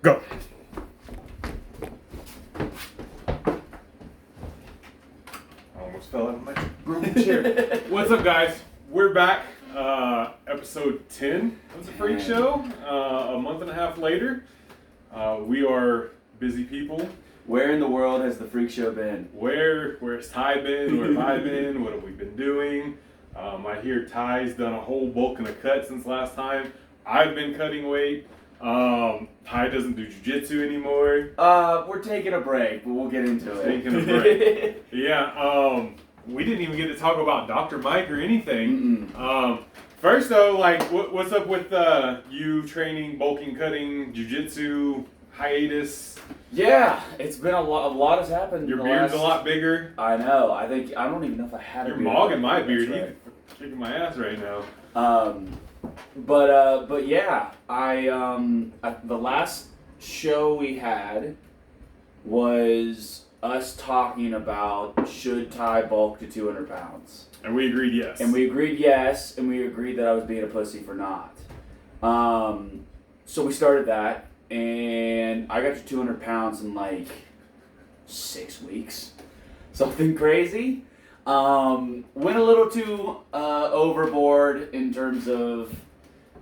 Go. I almost fell out of my broom chair. What's up, guys? We're back. Episode 10 of the Freak Show. A month and a half later. We are busy people. Where in the world has the Freak Show been? Where's Ty been? Where have I been? What have we been doing? I hear Ty's done a whole bulk and a cut since last time. I've been cutting weight. Ty doesn't do jiu-jitsu anymore. We're taking a break, but we'll get into it. Taking a break. Yeah, we didn't even get to talk about Dr. Mike or anything. First though, like, what's up with you training, bulking, cutting, jiu-jitsu, hiatus? Yeah, it's been a lot has happened. Your beard's a lot bigger. I know. I don't even know if I had a beard. You're mogging my beard. Right. He's kicking my ass right now. But yeah, the last show we had was us talking about should Ty bulk to 200 pounds. And we agreed yes. And we agreed yes, and we agreed that I was being a pussy for not. So we started that, and I got to 200 pounds in like 6 weeks. Something crazy. Went a little too overboard in terms of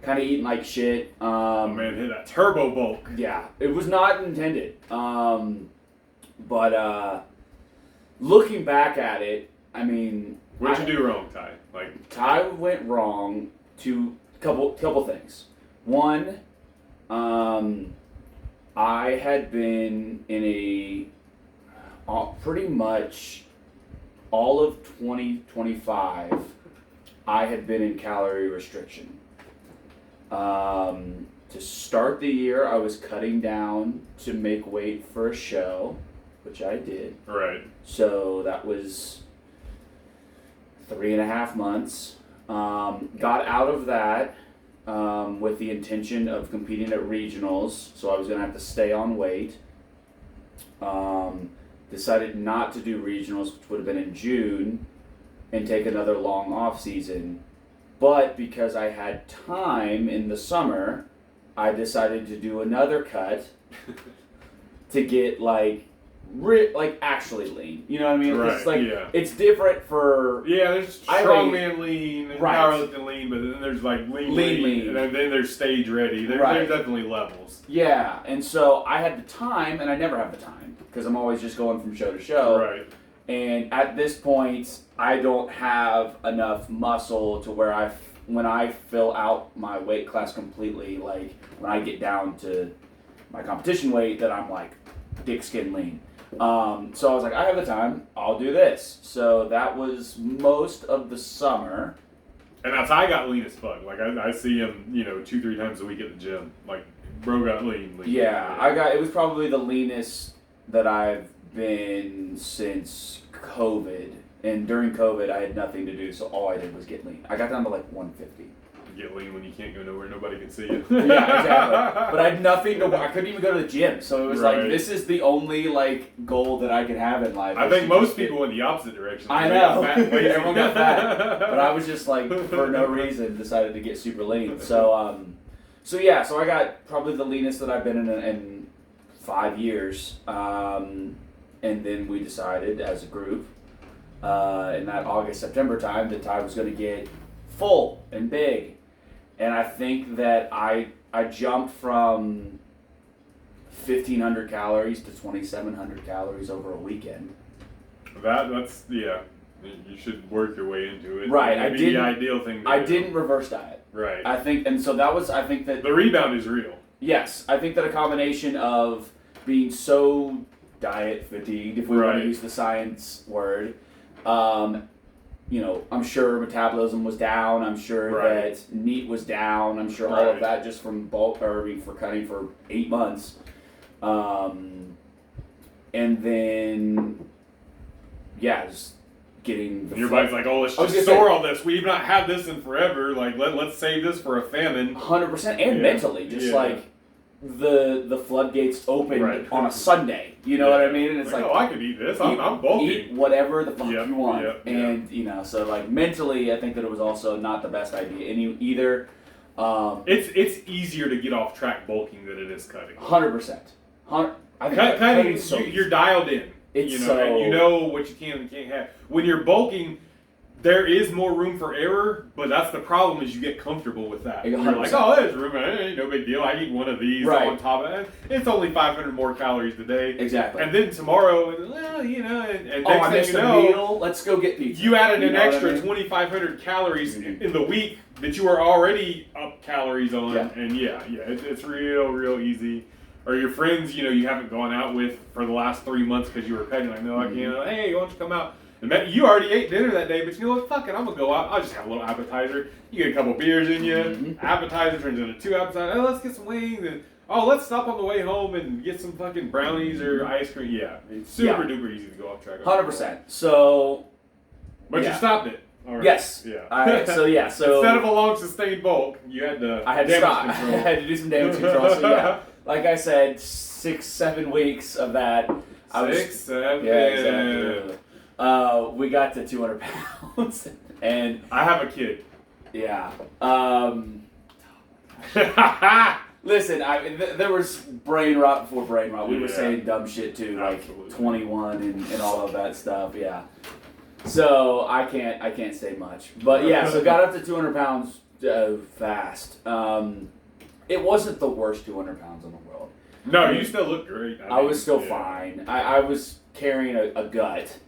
kind of eating like shit. Oh man, hit that turbo bulk. Yeah, it was not intended. But looking back at it, I mean, What'd you do wrong, Ty? Like, Ty went wrong to couple things. One, I had been in pretty much all of 2025, I had been in calorie restriction. To start the year, I was cutting down to make weight for a show, which I did. right. So that was 3.5 months. Got out of that with the intention of competing at regionals, so I was going to have to stay on weight. Decided not to do regionals, which would have been in June, and take another long off season. But because I had time in the summer, I decided to do another cut to get actually lean. You know what I mean? Right, It's like yeah. it's different for there's strongman lean, and powerlifting lean, but then there's like lean, and then there's stage ready. There's definitely levels. Yeah, and so I had the time, and I never have the time because I'm always just going from show to show. Right. And at this point, I don't have enough muscle to where when I fill out my weight class completely, like when I get down to my competition weight, that I'm like dick skin lean. So I was like, I have the time, I'll do this. So that was most of the summer. And now Ty got lean as fuck. Like I see him, 2-3 times a week at the gym. Like bro got lean. Yeah, it was probably the leanest that I've been since COVID. And during COVID, I had nothing to do, so all I did was get lean. I got down to like 150. You get lean when you can't go nowhere, nobody can see you. Yeah, exactly. But I had nothing to. I couldn't even go to the gym, so it was like this is the only like goal that I could have in life. I think most people went the opposite direction. I know. Everyone got fat, but I was just like for no reason decided to get super lean. So I got probably the leanest that I've been in 5 years. And then we decided as a group in that August-September time that Ty was going to get full and big. And I think that I jumped from 1,500 calories to 2,700 calories over a weekend. That's you should work your way into it. Right, Maybe the ideal thing to do. I didn't reverse diet. Right. I think that the rebound is real. Yes, I think that a combination of being so diet fatigued, if we want to use the science word, I'm sure metabolism was down. I'm sure that NEAT was down. I'm sure all of that just from for cutting for 8 months. And then, just getting your body's like, oh, let's just store all this. We've not had this in forever. Like, let's save this for a famine. 100%, and mentally, just like the floodgates opened on a Sunday. You know what I mean? And it's like, oh, I could eat this. I'm bulky. Eat whatever the fuck you want. And so like mentally, I think that it was also not the best idea. And either It's easier to get off track bulking than it is cutting. 100%. Cutting, you're dialed in. It's and you know what you can and can't have. When you're bulking, there is more room for error, but that's the problem is you get comfortable with that. 100%. You're like, oh, there's room, no big deal. I eat one of these on top of it. It's only 500 more calories today. Exactly. And then tomorrow, and I missed a meal. Let's go get pizza. You added an extra 2,500 calories in the week that you were already up calories on. Yeah. And it's real easy. Or your friends, you haven't gone out with for the last 3 months because you were cutting. Like, no, I can't. Hey, why don't you come out? And you already ate dinner that day, but you know what? Fuck it, I'm gonna go out. I'll just have a little appetizer. You get a couple beers in you. Mm-hmm. Appetizer turns into 2 appetizers. Oh, let's get some wings. And let's stop on the way home and get some fucking brownies or ice cream. Yeah, it's super duper easy to go off track. 100%. So, but you stopped it. All right. Yes. Yeah. All right. So instead of a long sustained bulk, you had to. I had to stop. Control. I had to do some damage control. So yeah, like I said, 6-7 weeks of that. 6-7. Yeah, exactly. We got to 200 pounds, and I have a kid. Yeah. Listen, there was brain rot before brain rot. We were saying dumb shit too, like 21 and all of that stuff. Yeah. So I can't say much, but yeah. So got up to 200 pounds fast. It wasn't the worst 200 pounds in the world. No, you still look great. I was still fine. I was carrying a gut.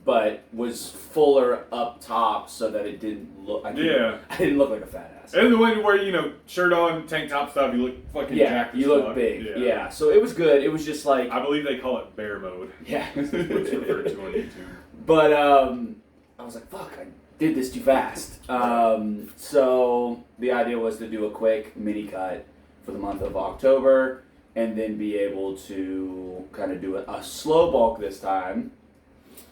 But was fuller up top so that it didn't look. I didn't look like a fat ass. And the way where shirt on, tank top stuff, you look fucking jacked. You look big. Yeah. So it was good. It was just like I believe they call it bear mode. Yeah. Which referred to on YouTube. But I was like, fuck, I did this too fast. So the idea was to do a quick mini cut for the month of October, and then be able to kind of do a slow bulk this time.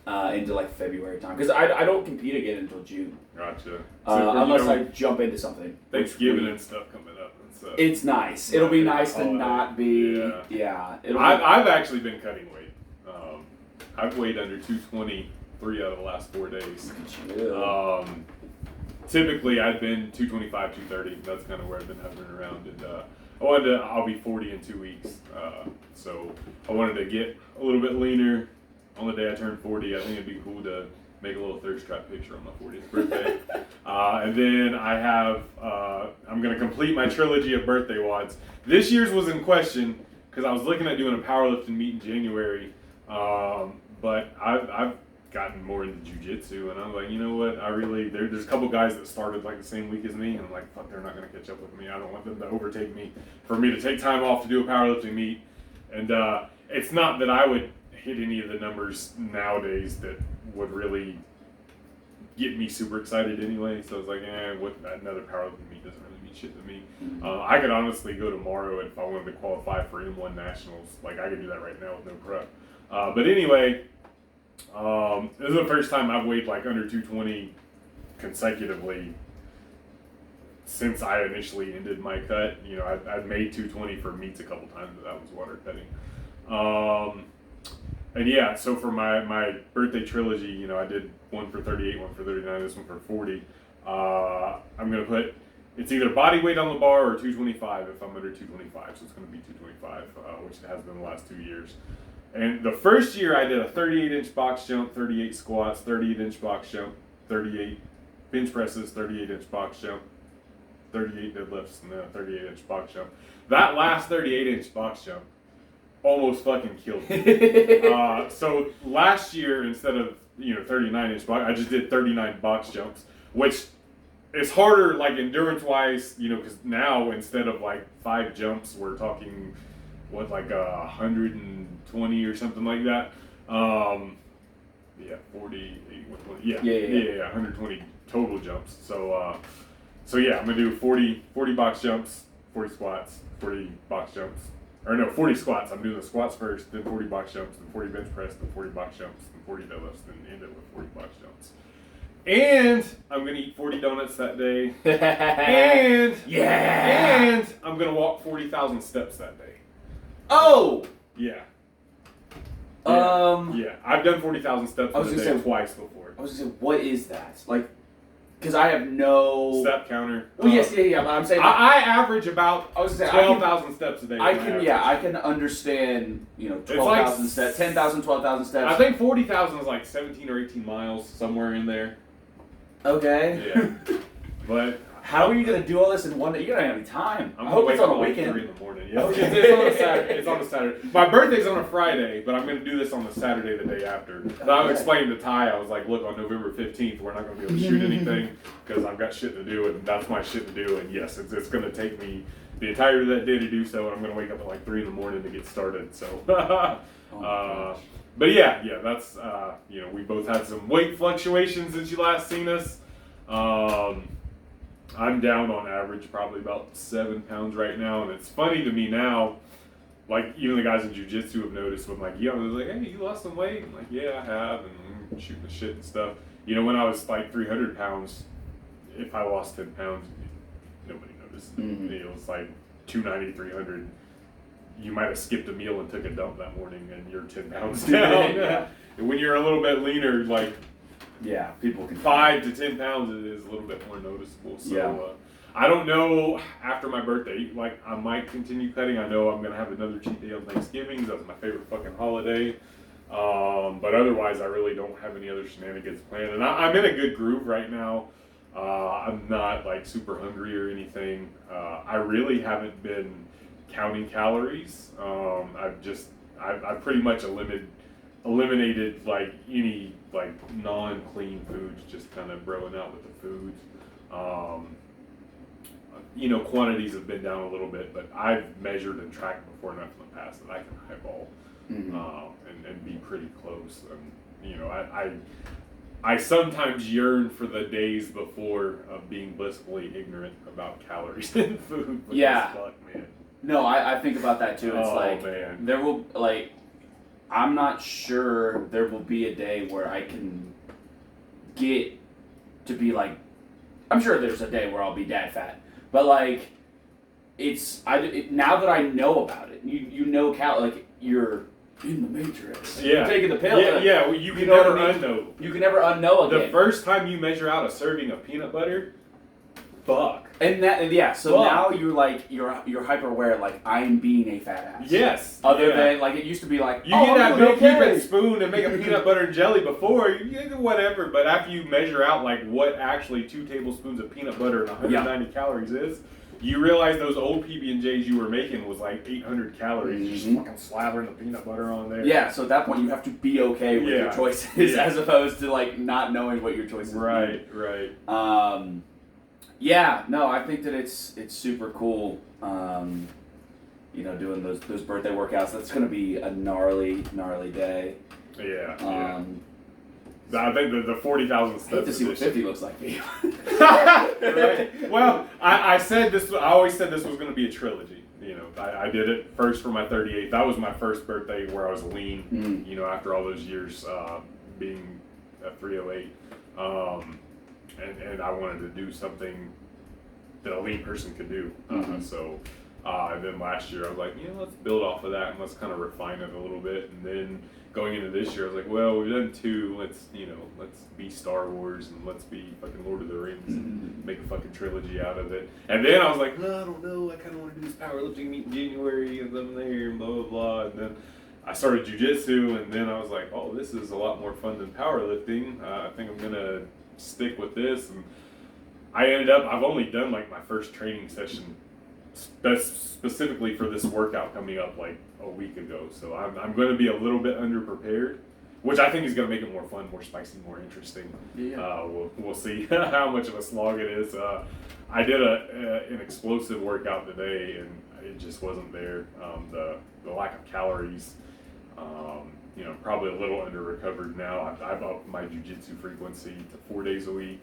Into like February time, because I don't compete again until June. Gotcha. Unless I jump into something. Thanksgiving and stuff coming up. It's nice. It'll be nice to not be. Yeah. I've actually been cutting weight. I've weighed under 220 3 out of the last 4 days. Typically, I've been 225, 230. That's kind of where I've been hovering around. And I'll be 40 in 2 weeks. So I wanted to get a little bit leaner. On the day I turned 40, I think it'd be cool to make a little thirst trap picture on my 40th birthday. And then I have, I'm going to complete my trilogy of birthday wads. This year's was in question because I was looking at doing a powerlifting meet in January. But I've gotten more into jiu-jitsu, and I'm like, you know what, there's a couple guys that started like the same week as me, and I'm like, fuck, they're not going to catch up with me. I don't want them to overtake me. For me to take time off to do a powerlifting meet. And it's not that I would hit any of the numbers nowadays that would really get me super excited anyway. So I was like, another powerlifting meet doesn't really mean shit to me. I could honestly go tomorrow if I wanted to qualify for M1 Nationals. Like, I could do that right now with no prep. But anyway, this is the first time I've weighed like under 220 consecutively since I initially ended my cut. I've made 220 for meets a couple times, but that was water cutting. And yeah, so for my birthday trilogy, I did one for 38, one for 39, this one for 40. I'm going to put, it's either body weight on the bar or 225 if I'm under 225. So it's going to be 225, which it has been the last 2 years. And the first year I did a 38-inch box jump, 38 squats, 38-inch box jump, 38 bench presses, 38-inch box jump, 38 deadlifts, and then a 38-inch box jump. That last 38-inch box jump almost fucking killed me. So last year, instead of 39-inch box, I just did 39 box jumps, which is harder, like endurance-wise, because now instead of like 5 jumps, we're talking like 120 or something like that. 48, 120, 120 jumps. So yeah, I'm gonna do 40 box jumps, 40 squats, 40 box jumps. Or no, 40 squats. I'm doing the squats first, then 40 box jumps, then 40 bench press, then 40 box jumps, then 40 deadlifts, then end it with 40 box jumps. And I'm going to eat 40 donuts that day. And I'm going to walk 40,000 steps that day. Oh! Yeah. Yeah. I've done 40,000 steps in a day twice before. I was going to say, what is that? Like, because I have no step counter. Well, yes, yeah. But I'm saying I average about I was saying 12,000 steps a day. I can understand 12,000 steps, 10,000, 12,000 steps. I think 40,000 is like 17 or 18 miles somewhere in there. Okay. Yeah, but. How are you gonna do all this in one day? You're not gonna have any time. I hope it's on a like weekend. 3 in the morning. Yeah, Okay. it's on a Saturday. It's on a Saturday. My birthday's on a Friday, but I'm gonna do this on the Saturday the day after. And I was explaining to Ty, I was like, look, on November 15th, we're not gonna be able to shoot anything because I've got shit to do, and that's my shit to do. And yes, it's gonna take me the entirety of that day to do so, and I'm gonna wake up at like 3 in the morning to get started. So, but yeah, that's we both had some weight fluctuations since you last seen us. I'm down on average probably about 7 pounds right now, and it's funny to me now, like even the guys in jiu-jitsu have noticed when like, I was like, hey, you lost some weight? I'm like, yeah, I have, and I'm shooting the shit and stuff. When I was like 300 pounds, if I lost 10 pounds, nobody noticed. Mm-hmm. It was like 290, 300. You might have skipped a meal and took a dump that morning, and you're 10 pounds down. Yeah. And when you're a little bit leaner, like, yeah, people can 5 to 10 pounds is a little bit more noticeable. So yeah. I don't know after my birthday. Like I might continue cutting. I know I'm gonna have another cheat day on Thanksgiving. That's my favorite fucking holiday. But otherwise, I really don't have any other shenanigans planned. And I'm in a good groove right now. I'm not like super hungry or anything. I really haven't been counting calories. I've pretty much eliminated like any like non-clean foods, just kind of broing out with the foods. Quantities have been down a little bit, but I've measured and tracked before enough in the past that I can eyeball and be pretty close. And I sometimes yearn for the days before of being blissfully ignorant about calories in food. Yeah. Fuck, man. No, I think about that too. It's man. There will I'm not sure there will be a day where I can get to be like, I'm sure there's a day where I'll be dad fat, but like, now that I know about it, you're in the matrix. Yeah. You're taking the pill. Well, you can never unknow. You can never unknow again. The first time you measure out a serving of peanut butter, fuck. So now you're like you're hyper aware, like I'm being a fat ass. Yes. Other than like it used to be like you get that big Cupid spoon and make a peanut butter and jelly before you do whatever, but after you measure out like what actually 2 tablespoons of peanut butter and 190 calories is, you realize those old PB&Js you were making was like 800 calories. Just fucking slathering the peanut butter on there. Yeah. So at that point you have to be okay with your choices as opposed to like not knowing what your choices are. Right. Yeah, no, I think that it's super cool. Doing those birthday workouts. That's gonna be a gnarly day. Yeah. I think the 40,000 steps. I hate to see what 50 looks like for you. Right. Well, I said this. I always said this was going to be a trilogy. I did it first for my 38th. That was my first birthday where I was lean. After all those years being at 308. And I wanted to do something that a lean person could do. And then last year I was like, let's build off of that and let's kind of refine it a little bit. And then going into this year, I was like, well, we've done 2. Let's be Star Wars and let's be fucking Lord of the Rings and make a fucking trilogy out of it. And then I was like, no, I don't know. I kind of want to do this powerlifting meet in January and then there and blah, blah, blah. And then I started jiu-jitsu and then I was like, oh, this is a lot more fun than powerlifting. I think I'm going to stick with this. And I've only done like my first training session specifically for this workout coming up like a week ago. So I'm going to be a little bit underprepared, which I think is going to make it more fun, more spicy, more interesting. Yeah. We'll see how much of a slog it is. I did an explosive workout today and it just wasn't there. The lack of calories, probably a little under recovered now. I've upped my jiu-jitsu frequency to 4 days a week.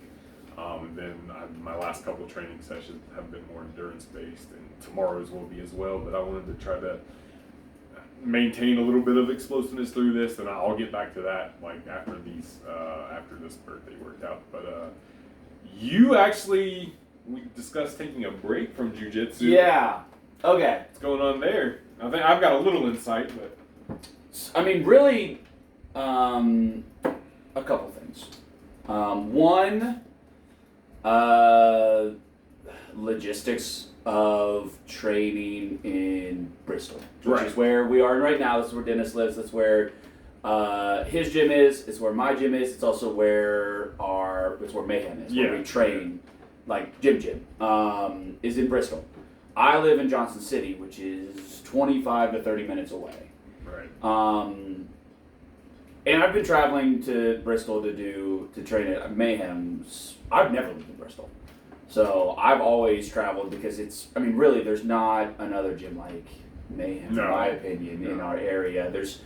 And then my last couple of training sessions have been more endurance-based, and tomorrow's will be as well. But I wanted to try to maintain a little bit of explosiveness through this, and I'll get back to that like after this birthday workout. But we discussed taking a break from jiu-jitsu. Yeah. Okay. What's going on there? I think I've got a little insight, but I mean, really, a couple things. One, Logistics of training in Bristol, which Right. is where we are right now. This is where Dennis lives. That's where his gym is. It's where my gym is. It's also where Mayhem is. Where we train, like gym, is in Bristol. I live in Johnson City, which is 25 to 30 minutes away. Right. And I've been traveling to Bristol to train at Mayhem's. I've never lived in Bristol. So I've always traveled because really there's not another gym like Mayhem, in my opinion, in our area. There's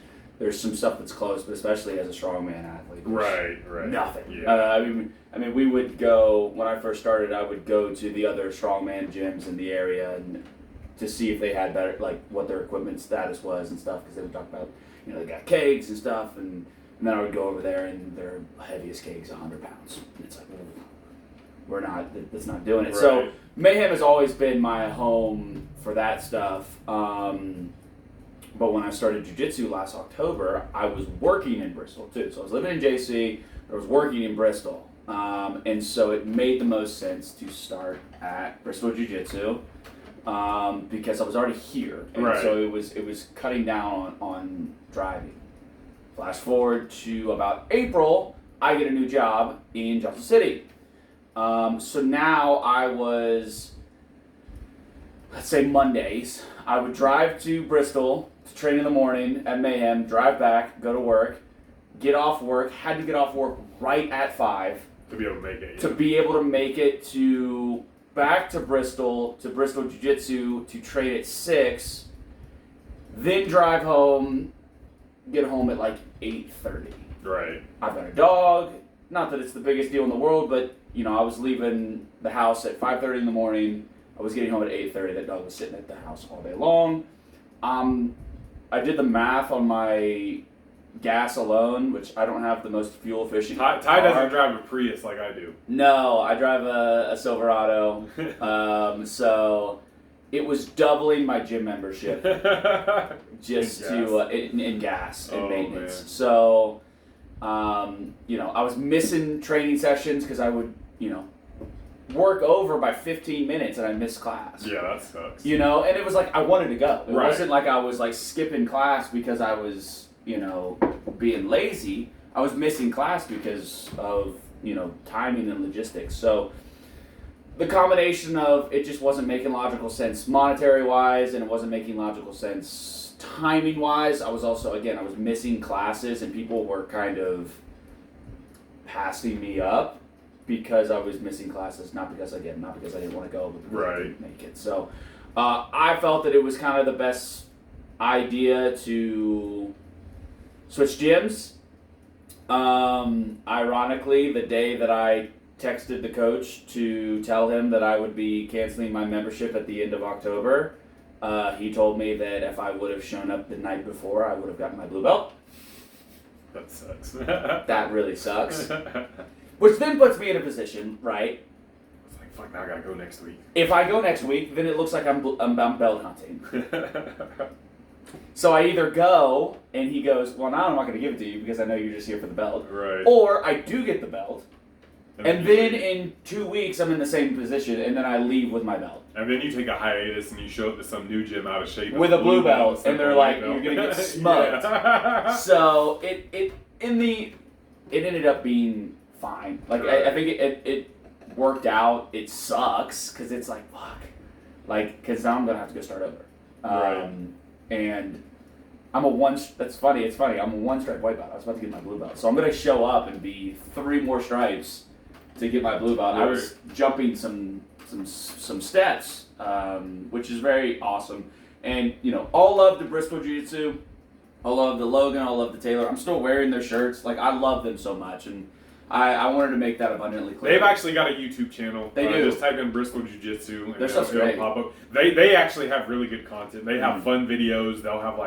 some stuff that's close, but especially as a strongman athlete. Right. Nothing. Yeah. We would go, when I first started, I would go to the other strongman gyms in the area and to see if they had better, like what their equipment status was and stuff, because they would talk about, they got kegs and stuff, and then I would go over there and their heaviest keg's 100 pounds. And it's like, that's not doing it. Right. So Mayhem has always been my home for that stuff. But when I started jiu-jitsu last October, I was working in Bristol too. So I was living in JC, but I was working in Bristol. And so it made the most sense to start at Bristol Jiu-Jitsu because I was already here. And so it was cutting down on driving. Flash forward to about April, I get a new job in Johnson City. So now I was, let's say Mondays, I would drive to Bristol to train in the morning at Mayhem, drive back, go to work, get off work, had to get off work right at 5. To be able to make it. To be able to make it back to Bristol Jiu-Jitsu to train at 6, then drive home, get home at like 8:30. Right. I've got a dog, not that it's the biggest deal in the world, but I was leaving the house at 5:30 in the morning. I was getting home at 8:30. That dog was sitting at the house all day long. I did the math on my gas alone, which I don't have the most fuel efficient. Ty doesn't drive a Prius like I do. No, I drive a Silverado. So it was doubling my gym membership just in gas and maintenance. Man. So I was missing training sessions because I would work over by 15 minutes and I missed class. Yeah, that sucks. And it was like I wanted to go. It wasn't like I was like skipping class because I was being lazy. I was missing class because of timing and logistics. So the combination of it just wasn't making logical sense monetary wise, and it wasn't making logical sense timing wise. I was also I was missing classes, and people were kind of passing me up because I was missing classes, not because I didn't want to go, but because I didn't make it. So I felt that it was kind of the best idea to switch gyms. Ironically, the day that I texted the coach to tell him that I would be canceling my membership at the end of October, he told me that if I would have shown up the night before, I would have gotten my blue belt. That sucks. That really sucks. Which then puts me in a position, right? It's like, fuck, now I gotta go next week. If I go next week, then it looks like I'm belt hunting. So I either go, and he goes, well, now I'm not going to give it to you because I know you're just here for the belt. Right. Or I do get the belt, and then in 2 weeks I'm in the same position, and then I leave with my belt. And then you take a hiatus and you show up to some new gym out of shape with a blue belt, and they're like, you're going to get smoked. So it ended up being fine. Like I think it worked out. It sucks because it's like, fuck. Because now I'm going to have to go start over. And I'm that's funny, it's funny, I'm a 1-stripe white belt. I was about to get my blue belt. So I'm going to show up and be 3 more stripes to get my blue belt. I was jumping some steps, which is very awesome. And, all love to Bristol Jiu-Jitsu. I love the Logan, I love the Taylor. I'm still wearing their shirts. I love them so much. And I wanted to make that abundantly clear. They've actually got a YouTube channel. They do. Just type in Bristol Jiu-Jitsu and their stuff's great. Pop up. They actually have really good content. They have fun videos. They'll have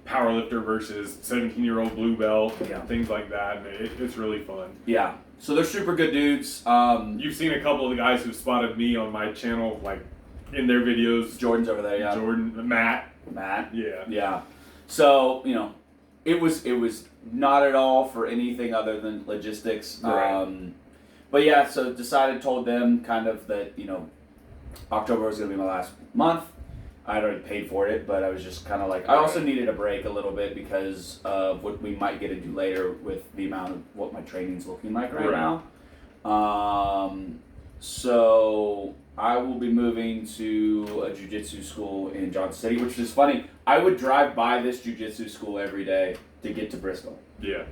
powerlifter versus 17-year-old blue belt, things like that. And it's really fun. Yeah. So they're super good dudes. You've seen a couple of the guys who've spotted me on my channel, in their videos. Jordan's over there, yeah. Jordan, Matt. Yeah. Yeah. So, it was not at all for anything other than logistics. Right. But yeah, so told them kind of that, October was going to be my last month. I had already paid for it, but I was just kind of like, I also needed a break a little bit because of what we might get into later with the amount of what my training's looking like right now. So I will be moving to a jiu-jitsu school in Johnson City, which is funny. I would drive by this jiu-jitsu school every day to get to Bristol. Yeah.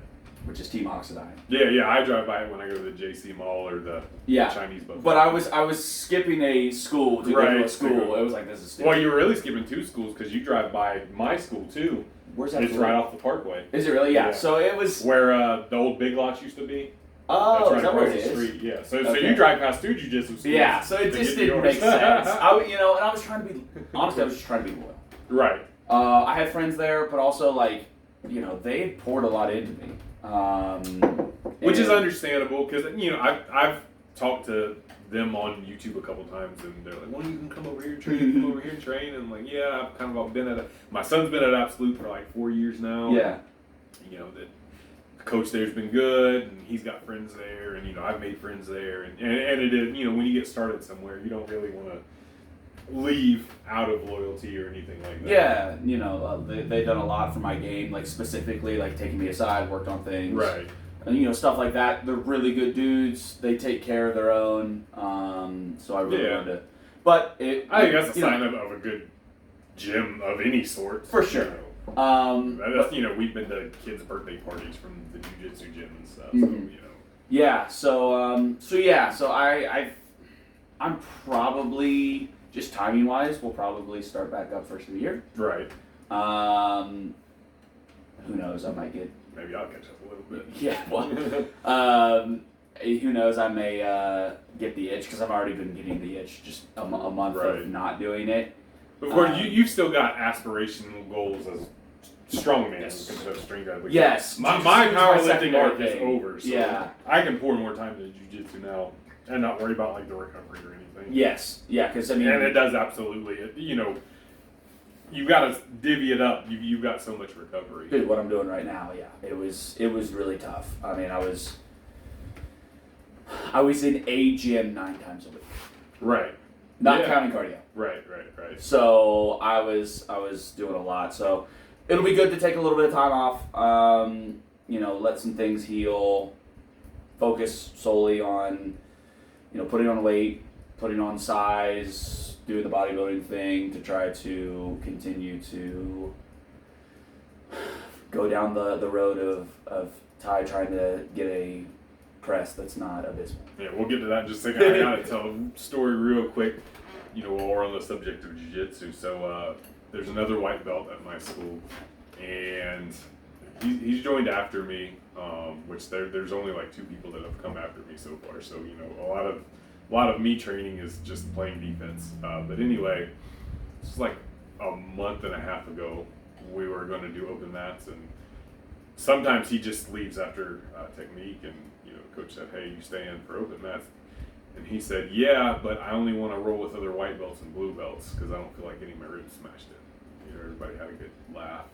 Which is Team Oxidine. Yeah, I drive by it when I go to the JC Mall or the Chinese buffet. But I was skipping a school to go to a school. It was like, this is stupid. Well, you were really skipping 2 schools because you drive by my school too. Where's that? It's right off the Parkway. Is it really? Yeah. So it was where the old Big Lots used to be. Oh, that's right is that where it across the is? street. Yeah. So you drive past 2 jiu-jitsu schools. Yeah. So it just didn't make sense. And I was trying to be honestly. I was just trying to be loyal. Right. I had friends there, but also they poured a lot into me. Which is understandable because I've talked to them on YouTube a couple times and they're like, "Well, you can come over here and train. Come over here and train." And I'm like, "Yeah, I've kind of been my son's been at Absolute for like 4 years now. Yeah. And, the coach there's been good, and he's got friends there, and I've made friends there, and it is when you get started somewhere, you don't really want to leave out of loyalty or anything like that. Yeah, they've done a lot for my game, like specifically like taking me aside, worked on things. Right. And stuff like that. They're really good dudes. They take care of their own. So I really wanted to. But I think that's a sign of a good gym of any sort. For sure. That's, we've been to kids' birthday parties from the jiu-jitsu gym and stuff. Mm-hmm. So, Yeah. So I'm probably just timing wise, we'll probably start back up first of the year. Right. Who knows? I might get. Maybe I'll catch up a little bit. Yeah. Well. Who knows? I may get the itch because I've already been getting the itch just a month of not doing it. Of course, you've still got aspirational goals as strongman compared to strength guy. Yes. My powerlifting arc is over, so yeah. I can pour more time into jiu-jitsu now and not worry about the recovery or anything. Yes. Yeah. Because and it does absolutely. You've got to divvy it up. You've got so much recovery. Dude, what I'm doing right now, it was really tough. I mean, I was in a gym 9 times a week. Right. Not counting cardio. Right. So I was doing a lot. So it'll be good to take a little bit of time off. Let some things heal. Focus solely on, putting on weight, putting on size, doing the bodybuilding thing to try to continue to go down the road of Ty trying to get a press that's not abysmal. Yeah, we'll get to that in just a second. I gotta tell a story real quick. While we're on the subject of jiu-jitsu, so there's another white belt at my school, and he's joined after me. Which there's only like 2 people that have come after me so far. So a lot of me training is just playing defense. But anyway, it's like a month and a half ago we were going to do open mats, and sometimes he just leaves after technique, and coach said, "Hey, you stay in for open mats." And he said, "Yeah, but I only want to roll with other white belts and blue belts because I don't feel like getting my ribs smashed in." Everybody had a good laugh.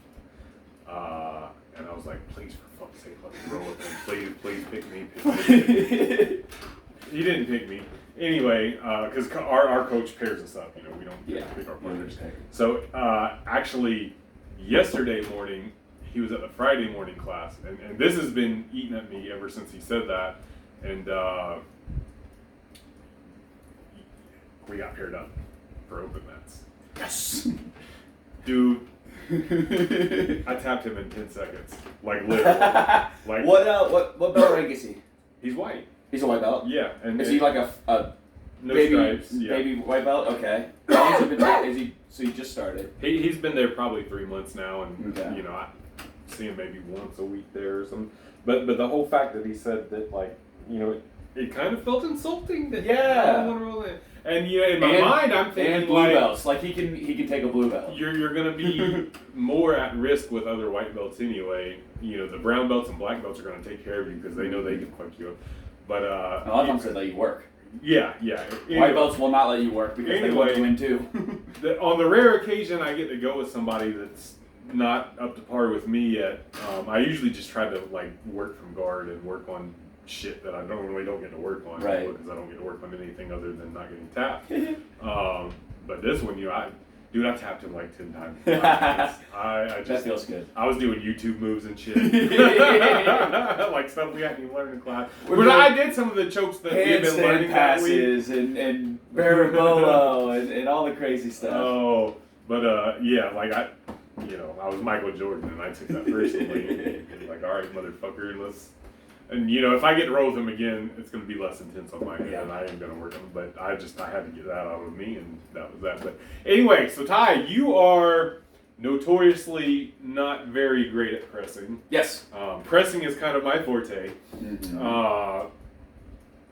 And I was like, "Please, for fuck's sake, let me roll with him. Please pick me." He didn't pick me. Anyway, because our coach pairs us up. We don't pick our partners. So actually, yesterday morning, he was at the Friday morning class. And this has been eating at me ever since he said that. And we got paired up for open mats. Yes! Dude, I tapped him in 10 seconds. Like, literally. Like, what belt rank is he? He's white. He's a white belt? Yeah. And is he like a no baby, stripes? Yeah. Baby white belt? Okay. How long has he been there? So he just started? He's been there probably 3 months now, and, okay. I see him maybe once a week there or something. But the whole fact that he said that, it kind of felt insulting that I don't want to roll in. And in my mind, I'm thinking and blue belts. Like he can take a blue belt. You're gonna be more at risk with other white belts anyway. The brown belts and black belts are gonna take care of you because they know they can fuck you up. But a lot of times they let you work. Yeah. Anyway, white belts will not let you work because they want to win too. On the rare occasion I get to go with somebody that's not up to par with me yet, I usually just try to work from guard and work on shit that I don't get to work on, right? Because I don't get to work on anything other than not getting tapped. But this one, I tapped him like 10 times. I just that feels good. I was doing YouTube moves and shit, like stuff we hadn't even learned in class. But I did some of the chokes that we've been learning passes that week. and Barabolo and all the crazy stuff. Oh, but yeah, like I was Michael Jordan and I took that personally. and like, all right, motherfucker, and if I get to roll with him again, it's going to be less intense on my end, and I ain't going to work on him. But I had to get that out of me, and that was that. But anyway, so Ty, you are notoriously not very great at pressing. Yes. Pressing is kind of my forte. Mm-hmm.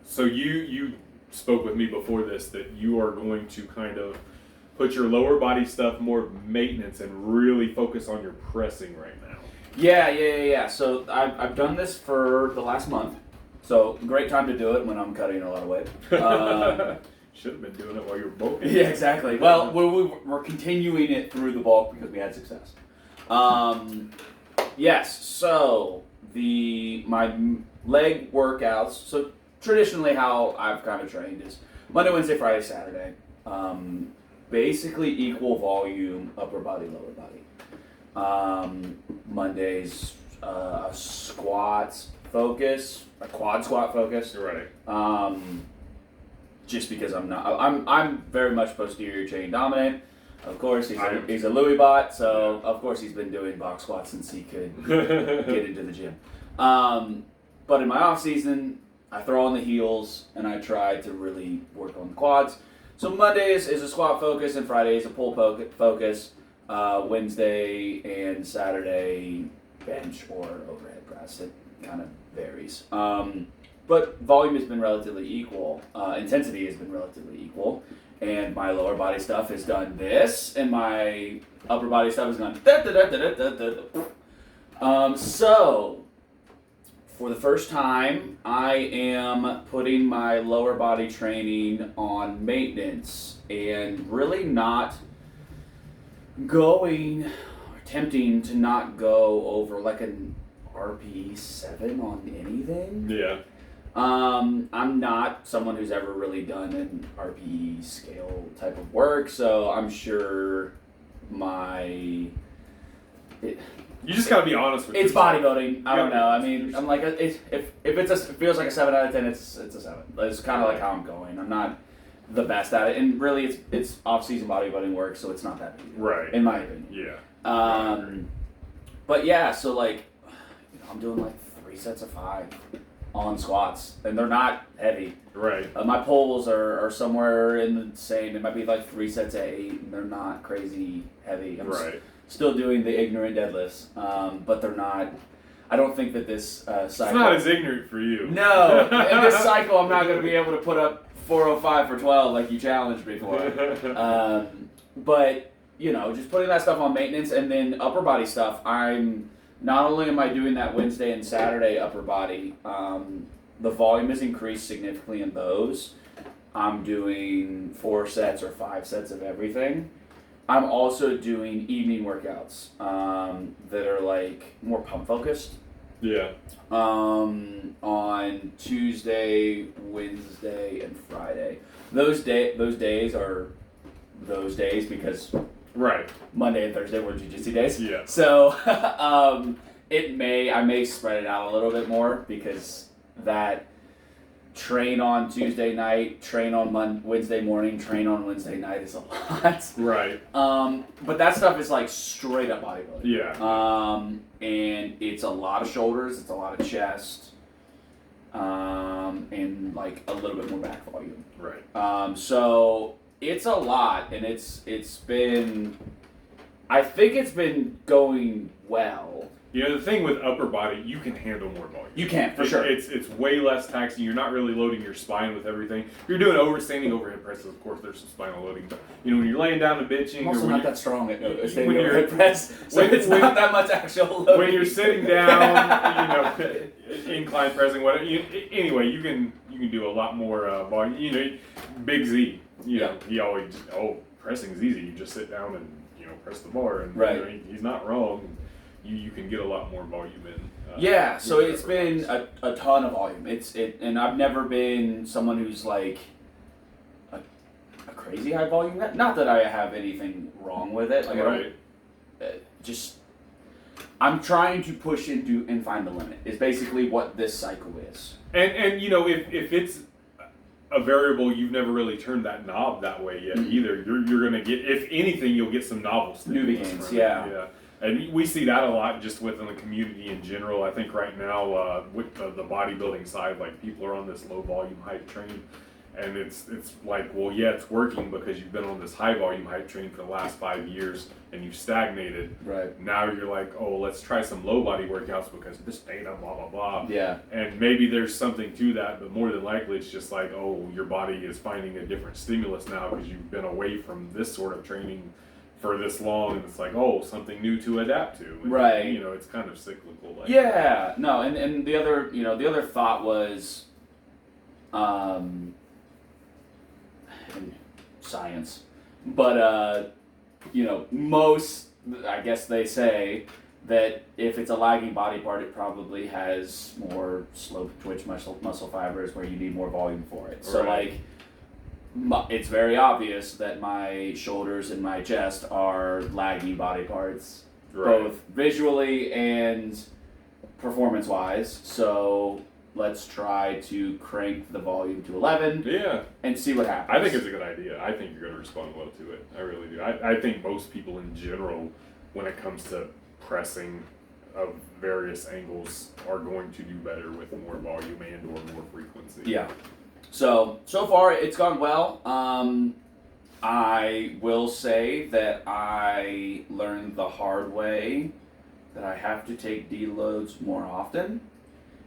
So you spoke with me before this that you are going to kind of put your lower body stuff more maintenance and really focus on your pressing right now. Yeah. So I've done this for the last month. So great time to do it when I'm cutting a lot of weight. Should have been doing it while you were bulking. Yeah, exactly. Well, we're continuing it through the bulk because we had success. Yes. So my leg workouts. So traditionally, how I've kind of trained is Monday, Wednesday, Friday, Saturday. Basically equal volume, upper body, lower body. Mondays, squats focus, a quad squat focus. Right. Just because I'm very much posterior chain dominant. Of course, he's a Louis bot, so of course he's been doing box squats since he could get into the gym. But in my off season, I throw on the heels and I try to really work on the quads. So Mondays is a squat focus and Friday is a pull focus. Wednesday and Saturday bench or overhead press. It kind of varies. But volume has been relatively equal. Intensity has been relatively equal. And my lower body stuff has done this, and my upper body stuff has gone so, for the first time, I am putting my lower body training on maintenance and really not attempting to not go over like an RPE 7 on anything. Yeah. I'm not someone who's ever really done an RPE scale type of work, so I'm sure you just gotta be honest with it's yourself. bodybuilding. I don't know. I mean, I'm like, if it feels like a 7 out of 10, it's a 7. It's kind of like how I'm going. I'm not the best at it, and really, it's off-season bodybuilding work, so it's not that big, right? In my opinion. Yeah. But yeah, so like, I'm doing like 3 sets of 5 on squats, and they're not heavy. Right. My pulls are somewhere in the same. It might be like 3 sets of 8, and they're not crazy heavy. I'm still doing the ignorant deadlifts, but they're not. I don't think that this cycle. It's not as ignorant for you. No, in this cycle, I'm not going to be able to put up 405 for 12 like you challenged me for. But just putting that stuff on maintenance, and then upper body stuff. Not only am I doing that Wednesday and Saturday upper body, the volume has increased significantly in those. I'm doing 4 sets or 5 sets of everything. I'm also doing evening workouts that are like more pump focused. Yeah. On Tuesday, Wednesday, and Friday. Those days are those days because right. Monday and Thursday were jiu-jitsu days. Yeah. So I may spread it out a little bit more because that train on Tuesday night, train on Wednesday morning, train on Wednesday night is a lot. Right. But that stuff is like straight up bodybuilding. Yeah. And it's a lot of shoulders, it's a lot of chest, and like a little bit more back volume. Right. So it's a lot, and I think it's been going well. The thing with upper body, you can handle more volume. You can, for sure. It's way less taxing. You're not really loading your spine with everything. If you're doing standing overhead presses, of course, there's some spinal loading. But, when you're laying down and bitching. I'm also not that strong at standing when overhead press, so it's not that much actual loading. When you're sitting down, incline pressing, whatever. Anyway, you can do a lot more volume. Big Z, he always, pressing's easy. You just sit down and, press the bar. And, right. He's not wrong. you can get a lot more volume in. Yeah, so it's been a ton of volume. And I've never been someone who's like a crazy high volume guy. Not that I have anything wrong with it. Like right. I'm trying to push into and find the limit. Is basically what this cycle is. And you know, if it's a variable, you've never really turned that knob that way yet either. You're gonna get, if anything, you'll get some novel newbie gains. Yeah. And we see that a lot just within the community in general. I think right now with the bodybuilding side, like people are on this low volume hype train, and it's like, well, yeah, it's working because you've been on this high volume hype train for the last 5 years and you've stagnated. Right. Now you're like, oh, let's try some low body workouts because this data, blah blah blah. Yeah. And maybe there's something to that, but more than likely it's just like, oh, your body is finding a different stimulus now because you've been away from this sort of training for this long, and it's like, oh, something new to adapt to. And, right. You know, it's kind of cyclical. Like yeah. That. No, and the other thought was, science, but most, I guess they say that if it's a lagging body part, it probably has more slow twitch muscle fibers where you need more volume for it. So right. it's very obvious that my shoulders and my chest are lagging body parts, right. both visually and performance-wise. So let's try to crank the volume to 11 and see what happens. I think it's a good idea. I think you're going to respond well to it. I really do. I think most people in general, when it comes to pressing of various angles, are going to do better with more volume and or more frequency. Yeah. So far it's gone well. I will say that I learned the hard way that I have to take deloads more often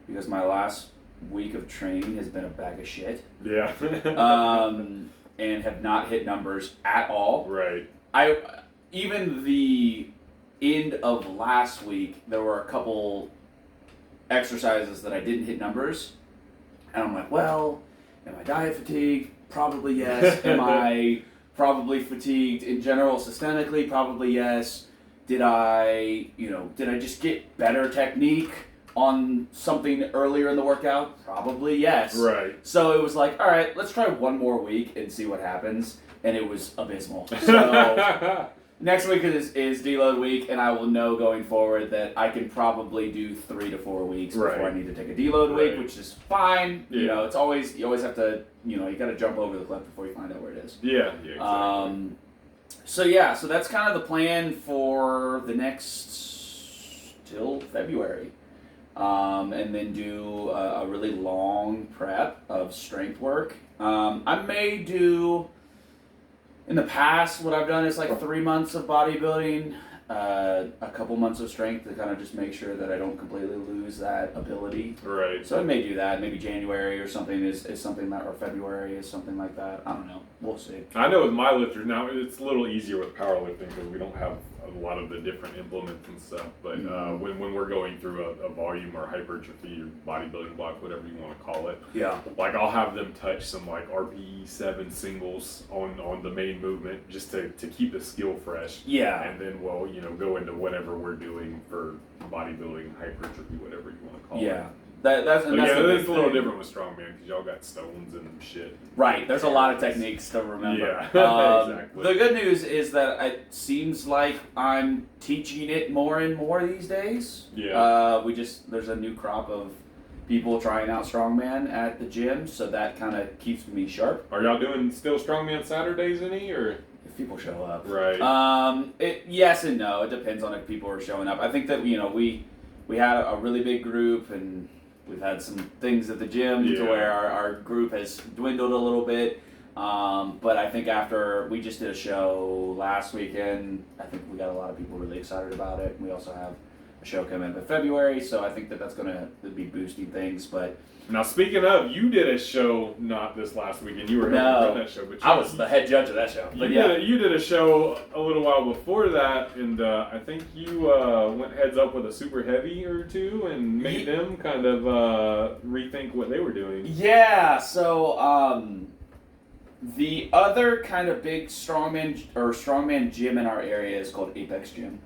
because my last week of training has been a bag of shit. Yeah. And have not hit numbers at all. Right. Even the end of last week, there were a couple exercises that I didn't hit numbers, and I'm like, well, am I diet fatigued? Probably yes. Am I probably fatigued in general systemically? Probably yes. Did I just get better technique on something earlier in the workout? Probably yes. Right. So it was like, all right, let's try one more week and see what happens. And it was abysmal. So next week is deload week, and I will know going forward that I can probably do 3 to 4 weeks before I need to take a deload week, which is fine. Yeah. You know, it's always, you always have to, you got to jump over the cliff before you find out where it is. Yeah, exactly. So that's kind of the plan for the next till February. And then do a really long prep of strength work. I may do, in the past, what I've done is like 3 months of bodybuilding, a couple months of strength to kind of just make sure that I don't completely lose that ability. Right. So I may do that. Maybe January or something is something that, or February is something like that. I don't know. We'll see. I know with my lifters now, it's a little easier with powerlifting because we don't have a lot of the different implements and stuff. But when we're going through a volume or hypertrophy or bodybuilding block, whatever you want to call it, like I'll have them touch some like RPE 7 singles on the main movement just to keep the skill fresh. Yeah. And then we'll go into whatever we're doing for bodybuilding, hypertrophy, whatever you want to call it. Yeah. That's a little different with strongman because y'all got stones and shit. Right, there's a lot of techniques to remember. Yeah, exactly. The good news is that it seems like I'm teaching it more and more these days. Yeah. There's a new crop of people trying out strongman at the gym, so that kind of keeps me sharp. Are y'all doing still strongman Saturdays any or? If people show up. Right. Yes and no. It depends on if people are showing up. I think that we had a really big group and we've had some things at the gym to where our group has dwindled a little bit. But I think after we just did a show last weekend, I think we got a lot of people really excited about it. We also have a show coming in February, so I think that's going to be boosting things. But now, speaking of, you did a show not this last weekend. You were helping run that show, but I was the head judge of that show. But you did a show a little while before that, and I think you went heads up with a super heavy or two and made them kind of rethink what they were doing. Yeah. So the other kind of big strongman gym in our area is called Apex Gym.